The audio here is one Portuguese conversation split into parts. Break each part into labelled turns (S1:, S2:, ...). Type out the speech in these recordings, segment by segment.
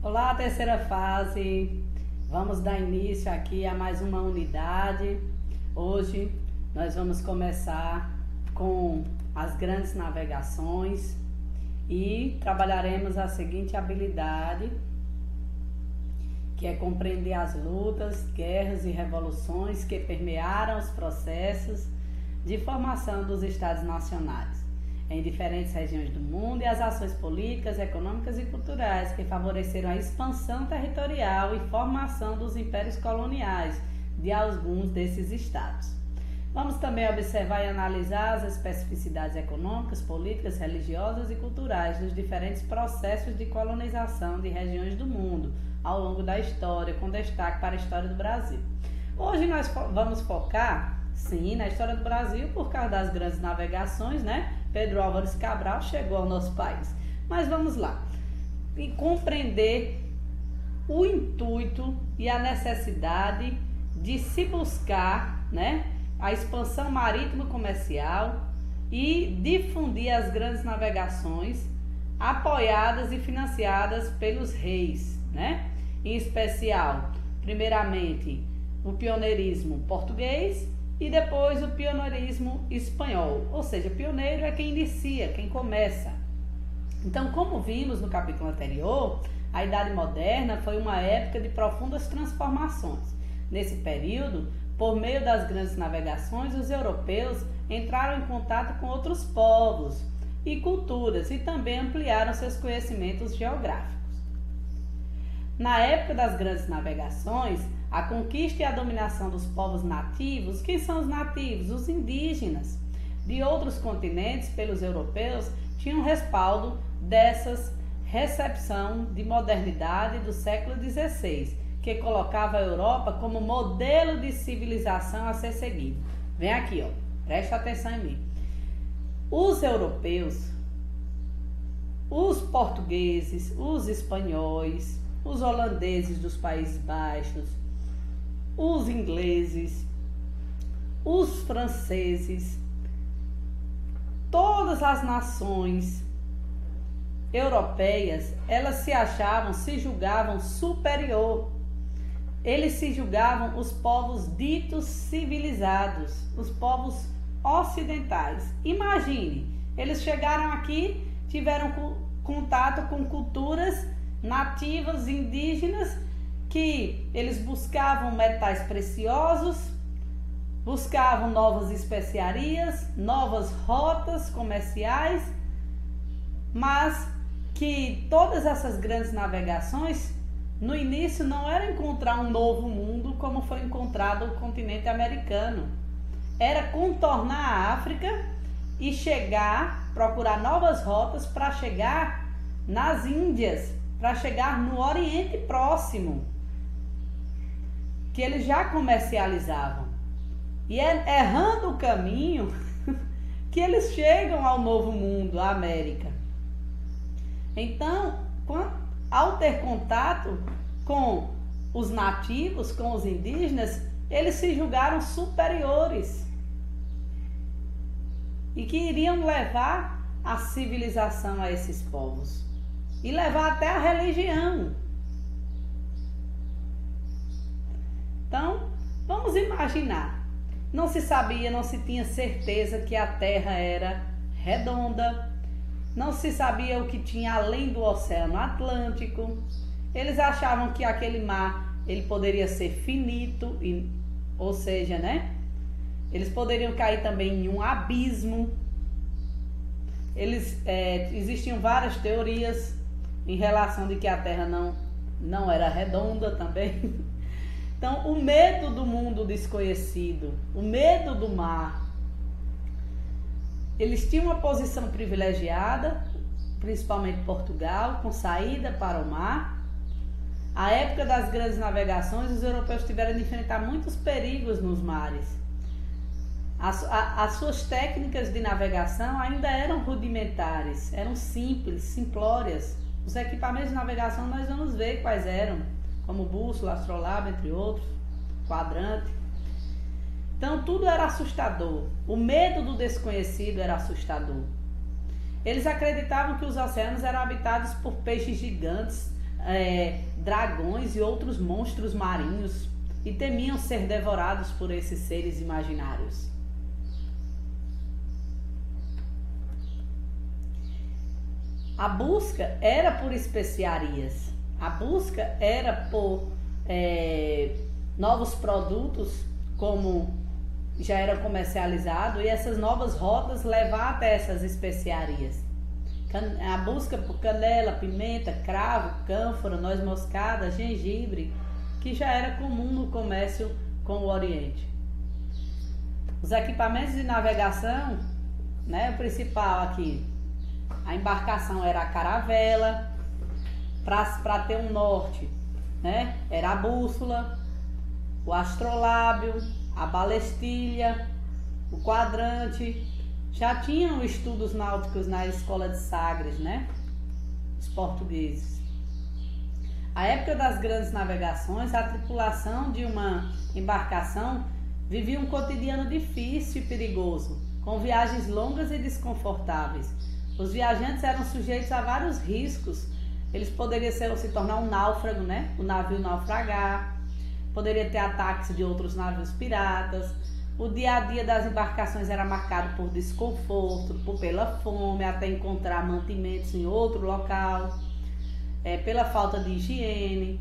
S1: Olá, terceira fase. Vamos dar início aqui a mais uma unidade. Hoje nós vamos começar com as grandes navegações e trabalharemos a seguinte habilidade, que é compreender as lutas, guerras e revoluções que permearam os processos de formação dos Estados nacionais em diferentes regiões do mundo e as ações políticas, econômicas e culturais que favoreceram a expansão territorial e formação dos impérios coloniais de alguns desses estados. Vamos também observar e analisar as especificidades econômicas, políticas, religiosas e culturais dos diferentes processos de colonização de regiões do mundo ao longo da história, com destaque para a história do Brasil. Hoje nós vamos focar, sim, na história do Brasil por causa das grandes navegações, né? Pedro Álvares Cabral chegou ao nosso país. Mas vamos lá. E compreender o intuito e a necessidade de se buscar, né, a expansão marítimo comercial e difundir as grandes navegações apoiadas e financiadas pelos reis, né? Em especial, primeiramente, o pioneirismo português e depois o pioneirismo espanhol, ou seja, pioneiro é quem inicia, quem começa. Então, como vimos no capítulo anterior, a Idade Moderna foi uma época de profundas transformações. Nesse período, por meio das grandes navegações, os europeus entraram em contato com outros povos e culturas e também ampliaram seus conhecimentos geográficos. Na época das grandes navegações, a conquista e a dominação dos povos nativos, quem são os nativos? Os indígenas de outros continentes pelos europeus, tinham respaldo dessas recepção de modernidade do século XVI, que colocava a Europa como modelo de civilização a ser seguido. Vem aqui, ó, presta atenção em mim. Os europeus, os portugueses, os espanhóis, os holandeses dos Países Baixos, os ingleses, os franceses, todas as nações europeias, elas se achavam, se julgavam superior. Eles se julgavam os povos ditos civilizados, os povos ocidentais. Imagine, eles chegaram aqui, tiveram contato com culturas nativas, indígenas, que eles buscavam metais preciosos, buscavam novas especiarias, novas rotas comerciais, mas que todas essas grandes navegações, no início, não era encontrar um novo mundo como foi encontrado o continente americano. Era contornar a África e chegar, procurar novas rotas para chegar nas Índias, para chegar no Oriente Próximo, que eles já comercializavam. E é errando o caminho que eles chegam ao Novo Mundo, à América. Então, ao ter contato com os nativos, com os indígenas, eles se julgaram superiores e que iriam levar a civilização a esses povos e levar até a religião. Então, vamos imaginar, não se sabia, não se tinha certeza que a Terra era redonda, não se sabia o que tinha além do Oceano Atlântico. Eles achavam que aquele mar, ele poderia ser finito, ou seja, né? Eles poderiam cair também em um abismo. Existiam várias teorias em relação de que a Terra não era redonda também. Então, o medo do mundo desconhecido, o medo do mar, eles tinham uma posição privilegiada, principalmente Portugal, com saída para o mar. A época das grandes navegações, os europeus tiveram de enfrentar muitos perigos nos mares. As suas técnicas de navegação ainda eram rudimentares, eram simples, simplórias. Os equipamentos de navegação nós vamos ver quais eram, como bússola, astrolábio, entre outros, quadrante. Então tudo era assustador. O medo do desconhecido era assustador. Eles acreditavam que os oceanos eram habitados por peixes gigantes, dragões e outros monstros marinhos e temiam ser devorados por esses seres imaginários. A busca era por especiarias, a busca era por novos produtos, como já era comercializado, e essas novas rotas levar até essas especiarias. A busca por canela, pimenta, cravo, cânfora, noz moscada, gengibre, que já era comum no comércio com o Oriente. Os equipamentos de navegação, né, o principal aqui, a embarcação era a caravela, para ter um norte, né, era a bússola, o astrolábio, a balestilha, o quadrante. Já tinham estudos náuticos na escola de Sagres, né? Os portugueses. A época das grandes navegações, a tripulação de uma embarcação vivia um cotidiano difícil e perigoso, com viagens longas e desconfortáveis. Os viajantes eram sujeitos a vários riscos. Eles poderiam se tornar um náufrago, né? O navio naufragar, poderia ter ataques de outros navios piratas. O dia a dia das embarcações era marcado por desconforto, pela fome, até encontrar mantimentos em outro local, pela falta de higiene.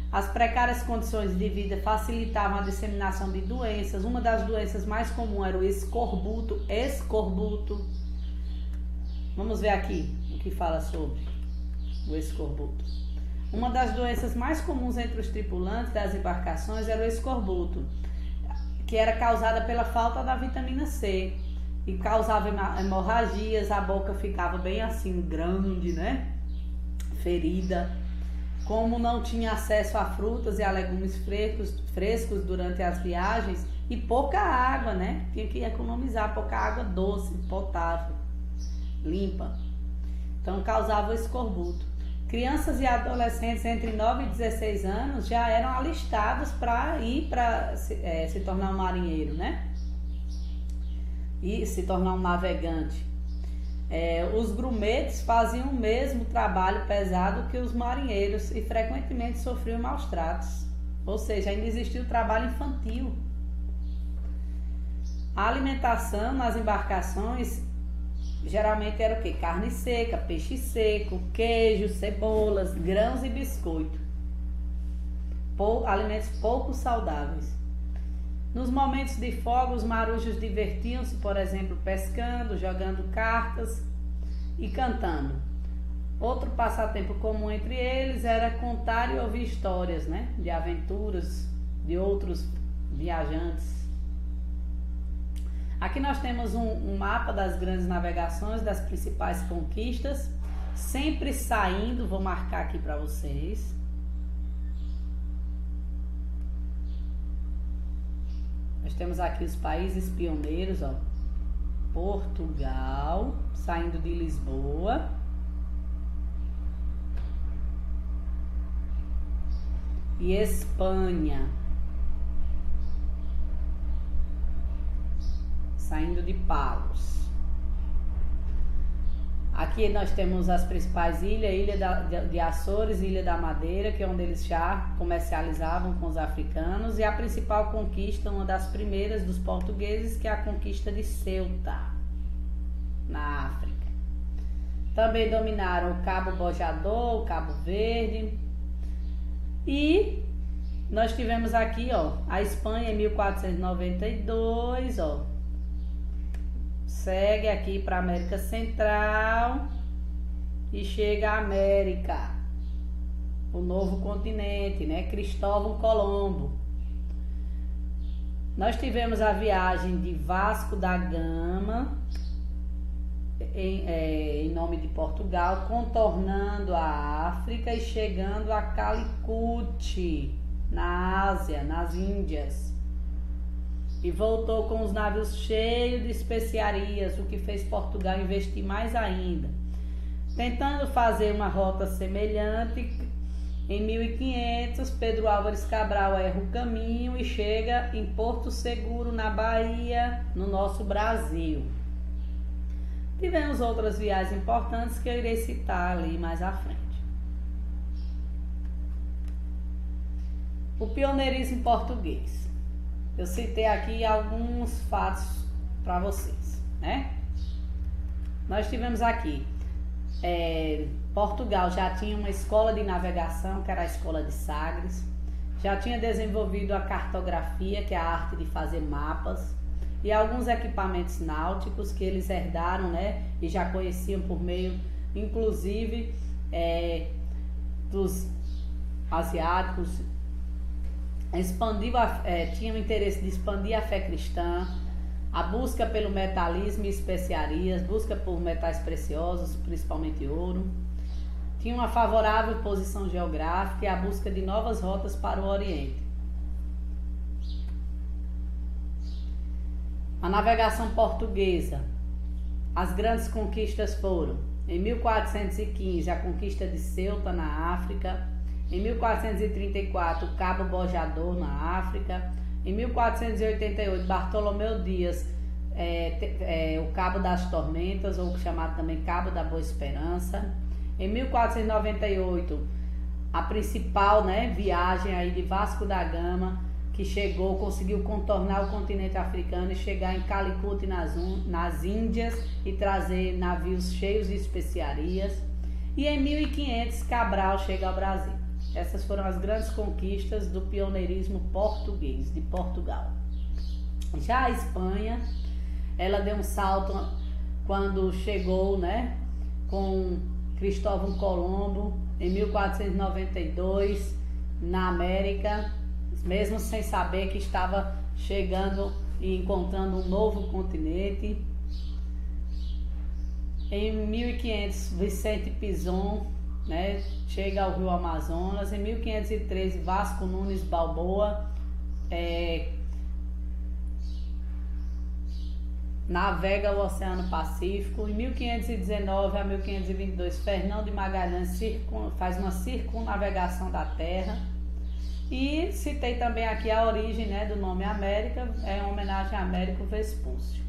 S1: As precárias condições de vida facilitavam a disseminação de doenças. Uma das doenças mais comuns era o escorbuto. Vamos ver aqui o que fala sobre o escorbuto. Uma das doenças mais comuns entre os tripulantes das embarcações era o escorbuto, que era causada pela falta da vitamina C e causava hemorragias, a boca ficava bem assim, grande, né? Ferida. Como não tinha acesso a frutas e a legumes frescos durante as viagens e pouca água, né? Tinha que economizar, pouca água doce, potável, limpa. Então causava o escorbuto. Crianças e adolescentes entre 9 e 16 anos já eram alistados para ir se tornar um marinheiro, né? E se tornar um navegante. Os grumetes faziam o mesmo trabalho pesado que os marinheiros e frequentemente sofriam maus tratos. Ou seja, ainda existia o trabalho infantil. A alimentação nas embarcações geralmente era o quê? Carne seca, peixe seco, queijo, cebolas, grãos e biscoito. Alimentos pouco saudáveis. Nos momentos de folga, os marujos divertiam-se, por exemplo, pescando, jogando cartas e cantando. Outro passatempo comum entre eles era contar e ouvir histórias, né? De aventuras de outros viajantes. Aqui nós temos um mapa das grandes navegações, das principais conquistas, sempre saindo, vou marcar aqui para vocês. Nós temos aqui os países pioneiros, ó. Portugal, saindo de Lisboa. E Espanha, saindo de Palos. Aqui nós temos as principais ilhas, Ilha de Açores, Ilha da Madeira, que é onde eles já comercializavam com os africanos, e a principal conquista, uma das primeiras dos portugueses, que é a conquista de Ceuta, na África. Também dominaram o Cabo Bojador, o Cabo Verde, e nós tivemos aqui, ó, a Espanha em 1492, ó. Segue aqui para a América Central e chega à América, o novo continente, né? Cristóvão Colombo. Nós tivemos a viagem de Vasco da Gama, em nome de Portugal, contornando a África e chegando a Calicut, na Ásia, nas Índias. E voltou com os navios cheios de especiarias, o que fez Portugal investir mais ainda. Tentando fazer uma rota semelhante, em 1500, Pedro Álvares Cabral erra o caminho e chega em Porto Seguro, na Bahia, no nosso Brasil. Tivemos outras viagens importantes que eu irei citar ali mais à frente. O pioneirismo português. Eu citei aqui alguns fatos para vocês, né? Nós tivemos aqui, Portugal já tinha uma escola de navegação, que era a Escola de Sagres, já tinha desenvolvido a cartografia, que é a arte de fazer mapas, e alguns equipamentos náuticos que eles herdaram, né? E já conheciam por meio, inclusive, dos asiáticos. Tinham interesse de expandir a fé cristã, a busca pelo metalismo e especiarias, busca por metais preciosos, principalmente ouro. Tinha uma favorável posição geográfica e a busca de novas rotas para o Oriente. A navegação portuguesa. As grandes conquistas foram: em 1415, a conquista de Ceuta, na África; em 1434, o Cabo Bojador, na África; em 1488, Bartolomeu Dias, o Cabo das Tormentas, ou chamado também Cabo da Boa Esperança; em 1498, a principal, né, viagem aí de Vasco da Gama, que conseguiu contornar o continente africano e chegar em Calicut, nas Índias, e trazer navios cheios de especiarias. E em 1500, Cabral chega ao Brasil. Essas foram as grandes conquistas do pioneirismo português, de Portugal. Já a Espanha, ela deu um salto quando chegou, né, com Cristóvão Colombo, em 1492, na América, mesmo sem saber que estava chegando e encontrando um novo continente. Em 1500, Vicente Pinzón, né, chega ao Rio Amazonas. Em 1513, Vasco Nunes Balboa navega o Oceano Pacífico. Em 1519 a 1522, Fernão de Magalhães faz uma circunnavegação da Terra. E citei também aqui a origem, né, do nome América, é uma homenagem a Américo Vespúcio.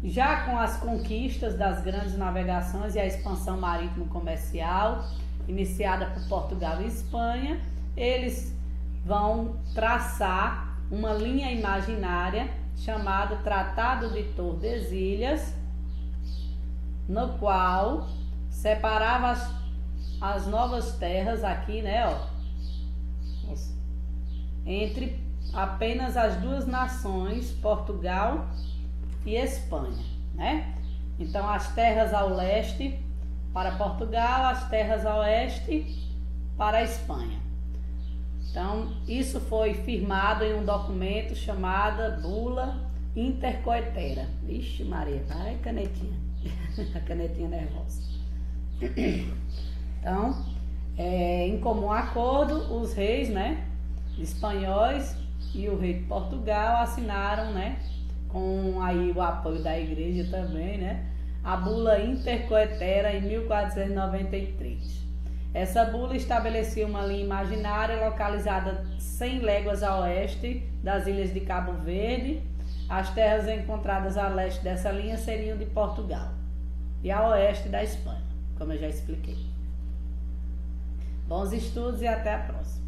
S1: Já com as conquistas das grandes navegações e a expansão marítimo-comercial, iniciada por Portugal e Espanha, eles vão traçar uma linha imaginária chamada Tratado de Tordesilhas, no qual separava as novas terras aqui, né, ó, entre apenas as duas nações, Portugal e Espanha, né? Então, as terras ao leste para Portugal, as terras a oeste para a Espanha. Então, isso foi firmado em um documento chamado Bula Intercoetera. Ixi Maria, vai canetinha, a canetinha nervosa. Então, em comum acordo, os reis, né, espanhóis e o rei de Portugal assinaram, né, com aí o apoio da igreja também, né, a Bula Intercoetera em 1493. Essa bula estabelecia uma linha imaginária localizada 100 léguas a oeste das ilhas de Cabo Verde. As terras encontradas a leste dessa linha seriam de Portugal e a oeste da Espanha, como eu já expliquei. Bons estudos e até a próxima.